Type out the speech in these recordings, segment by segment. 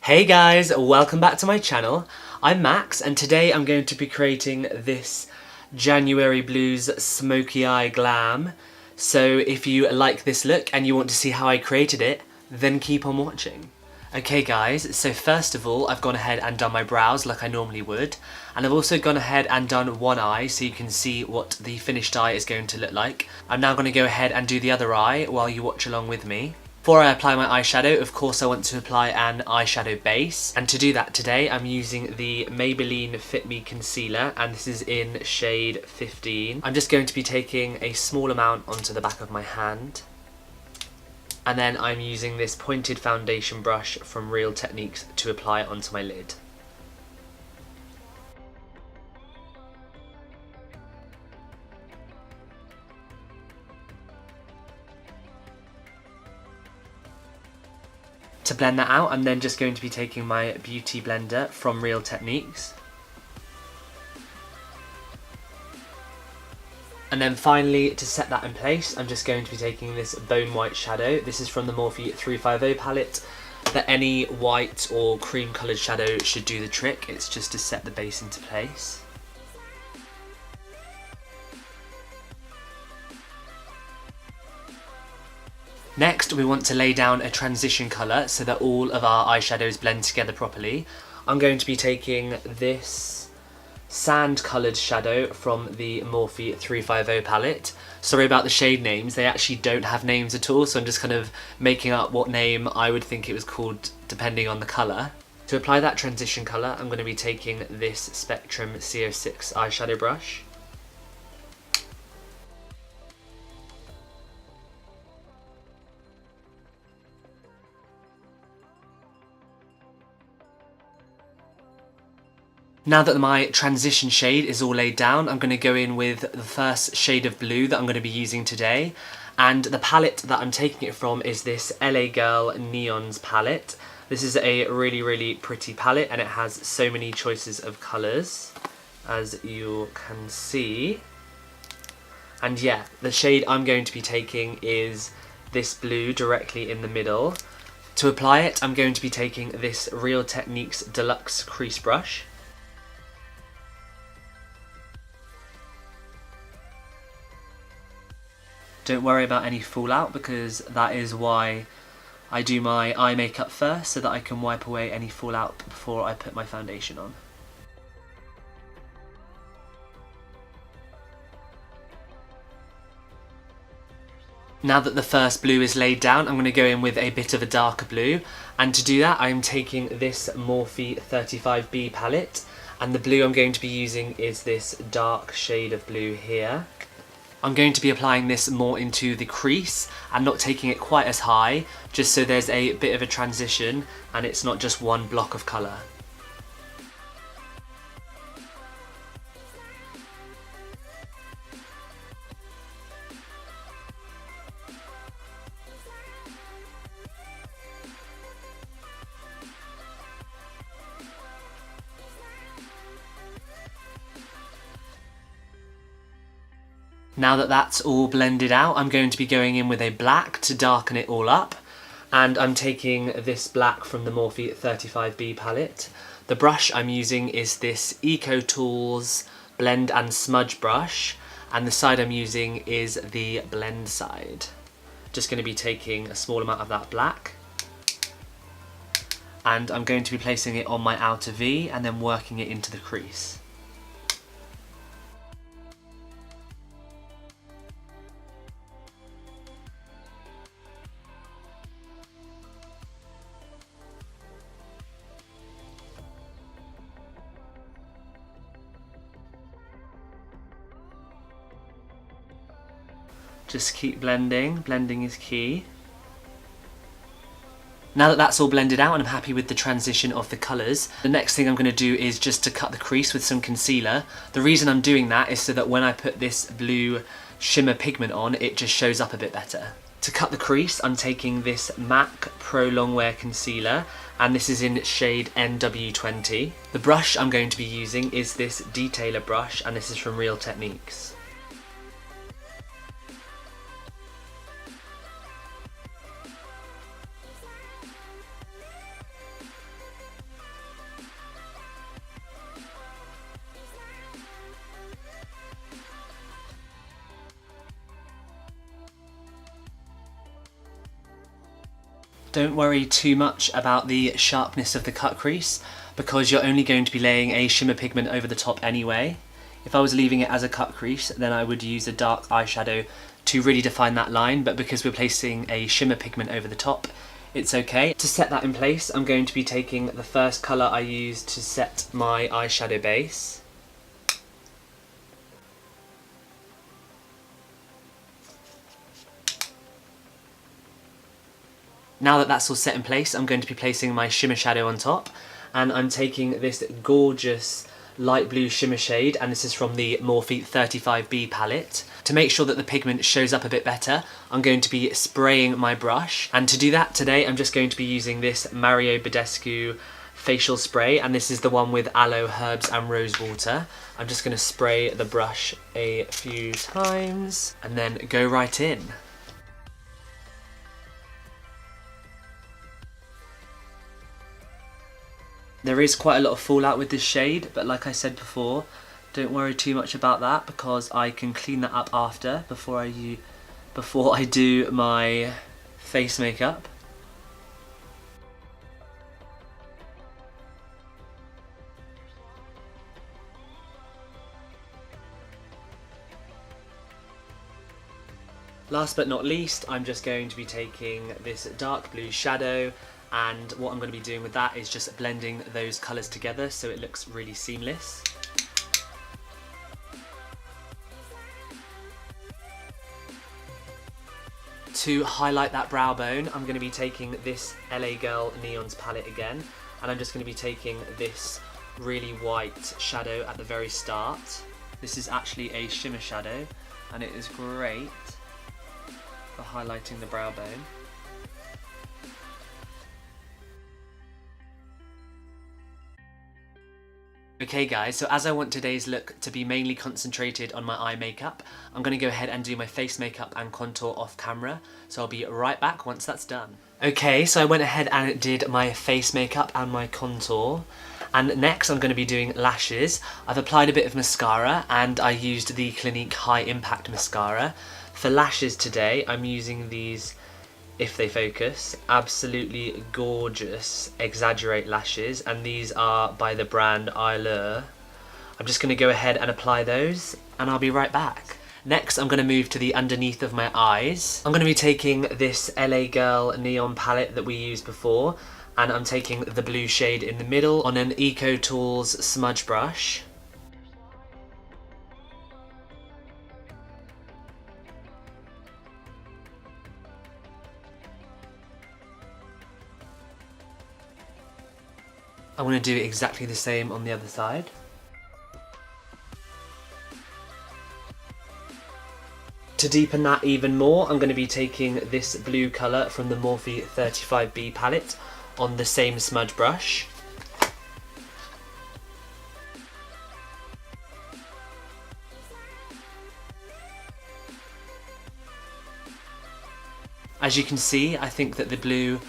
Hey guys, welcome back to my channel. I'm Max and today I'm going to be creating this January Blues Smoky Eye Glam. So if you like this look and you want to see how I created it, then keep on watching. Okay guys, so first of all I've gone ahead and done my brows like I normally would, and I've also gone ahead and done one eye so you can see what the finished eye is going to look like. I'm now going to go ahead and do the other eye while you watch along with me. Before I apply my eyeshadow, of course I want to apply an eyeshadow base, and to do that today I'm using the Maybelline Fit Me Concealer, and this is in shade 15. I'm just going to be taking a small amount onto the back of my hand, and then I'm using this pointed foundation brush from Real Techniques to apply it onto my lid. To blend that out, I'm then just going to be taking my beauty blender from Real Techniques. And then finally, to set that in place, I'm just going to be taking this bone white shadow. This is from the Morphe 350 palette. That any white or cream coloured shadow should do the trick. It's just to set the base into place. Next, we want to lay down a transition colour so that all of our eyeshadows blend together properly. I'm going to be taking this sand coloured shadow from the Morphe 350 palette. Sorry about the shade names, they actually don't have names at all, so I'm just kind of making up what name I would think it was called depending on the colour. To apply that transition colour, I'm going to be taking this Spectrum CO6 eyeshadow brush. Now that my transition shade is all laid down, I'm going to go in with the first shade of blue that I'm going to be using today. And the palette that I'm taking it from is this L.A Girl Neons palette. This is a really pretty palette and it has so many choices of colours, as you can see. And yeah, the shade I'm going to be taking is this blue directly in the middle. To apply it, I'm going to be taking this Real Techniques Deluxe crease brush. Don't worry about any fallout because that is why I do my eye makeup first, so that I can wipe away any fallout before I put my foundation on. Now that the first blue is laid down, I'm going to go in with a bit of a darker blue, and to do that I'm taking this Morphe 35B palette, and the blue I'm going to be using is this dark shade of blue here. I'm going to be applying this more into the crease and not taking it quite as high, just so there's a bit of a transition and it's not just one block of colour. Now that that's all blended out, I'm going to be going in with a black to darken it all up. And I'm taking this black from the Morphe 35B palette. The brush I'm using is this Eco Tools Blend and Smudge brush. And the side I'm using is the blend side. Just going to be taking a small amount of that black. And I'm going to be placing it on my outer V and then working it into the crease. Just keep blending, blending is key. Now that that's all blended out and I'm happy with the transition of the colours, the next thing I'm going to do is just to cut the crease with some concealer. The reason I'm doing that is so that when I put this blue shimmer pigment on, it just shows up a bit better. To cut the crease, I'm taking this MAC Pro Longwear Concealer, and this is in shade NW20. The brush I'm going to be using is this Detailer brush, and this is from Real Techniques. Don't worry too much about the sharpness of the cut crease because you're only going to be laying a shimmer pigment over the top anyway. If I was leaving it as a cut crease, then I would use a dark eyeshadow to really define that line, but because we're placing a shimmer pigment over the top, it's okay. To set that in place, I'm going to be taking the first colour I used to set my eyeshadow base. Now that that's all set in place, I'm going to be placing my shimmer shadow on top, and I'm taking this gorgeous light blue shimmer shade, and this is from the Morphe 35B palette. To make sure that the pigment shows up a bit better, I'm going to be spraying my brush, and to do that today I'm just going to be using this Badescu facial spray, and this is the one with aloe, herbs and rosewater. I'm just going to spray the brush a few times and then go right in. There is quite a lot of fallout with this shade, but like I said before, don't worry too much about that because I can clean that up after, before I do my face makeup. Last but not least, I'm just going to be taking this dark blue shadow, and what I'm going to be doing with that is just blending those colours together so it looks really seamless. To highlight that brow bone, I'm going to be taking this L.A Girl Neons palette again, and I'm just going to be taking this really white shadow at the very start. This is actually a shimmer shadow, and it is great for highlighting the brow bone. Okay guys, so as I want today's look to be mainly concentrated on my eye makeup, I'm going to go ahead and do my face makeup and contour off camera, so I'll be right back once that's done. Okay, so I went ahead and did my face makeup and my contour, and next I'm going to be doing lashes. I've applied a bit of mascara and I used the Clinique High Impact Mascara. For lashes today, I'm using these, if they focus, absolutely gorgeous exaggerate lashes, and these are by the brand Eylure. I'm just going to go ahead and apply those and I'll be right back. Next I'm going to move to the underneath of my eyes. I'm going to be taking this L.A Girl neon palette that we used before, and I'm taking the blue shade in the middle on an Eco Tools smudge brush. I want to do exactly the same on the other side. To deepen that even more, I'm going to be taking this blue colour from the Morphe 35B palette on the same smudge brush. As you can see, I think that the blue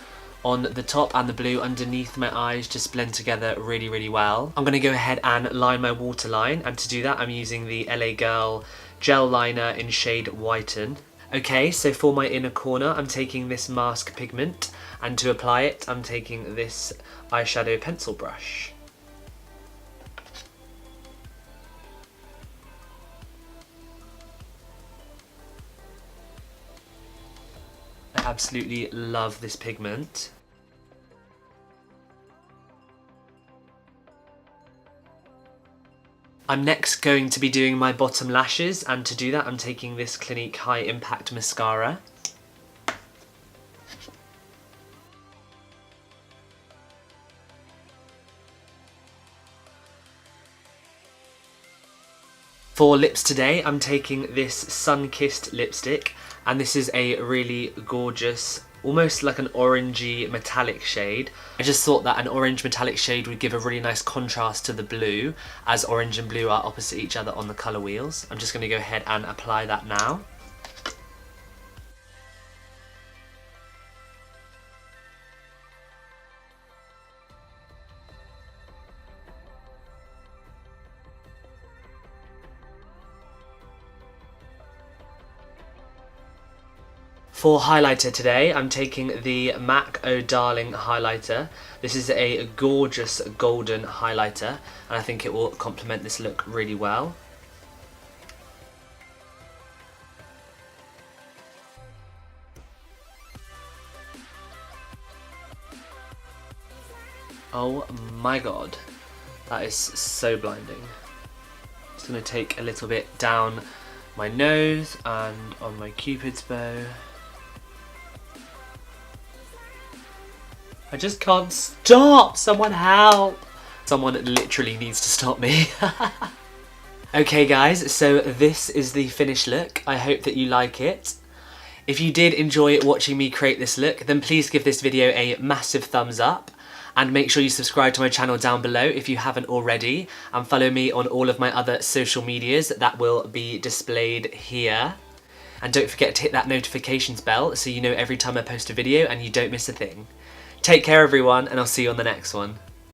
on the top and the blue underneath my eyes just blend together really, really well. I'm going to go ahead and line my waterline, and to do that I'm using the L.A Girl gel liner in shade Whiten. Okay, so for my inner corner I'm taking this mask pigment, and to apply it I'm taking this eyeshadow pencil brush. I absolutely love this pigment. I'm next going to be doing my bottom lashes, and to do that I'm taking this Clinique High Impact Mascara. For lips today, I'm taking this Sunkissed lipstick, and this is a really gorgeous, almost like an orangey metallic shade. I just thought that an orange metallic shade would give a really nice contrast to the blue, as orange and blue are opposite each other on the colour wheels. I'm just going to go ahead and apply that now. For highlighter today, I'm taking the MAC Oh Darling highlighter. This is a gorgeous golden highlighter, and I think it will complement this look really well. Oh my god, that is so blinding. Just going to take a little bit down my nose and on my cupid's bow. I just can't stop! Someone help! Someone literally needs to stop me. Okay guys, so this is the finished look. I hope that you like it. If you did enjoy watching me create this look, then please give this video a massive thumbs up. And make sure you subscribe to my channel down below if you haven't already, and follow me on all of my other social medias that will be displayed here. And don't forget to hit that notifications bell so you know every time I post a video and you don't miss a thing. Take care everyone, and I'll see you on the next one.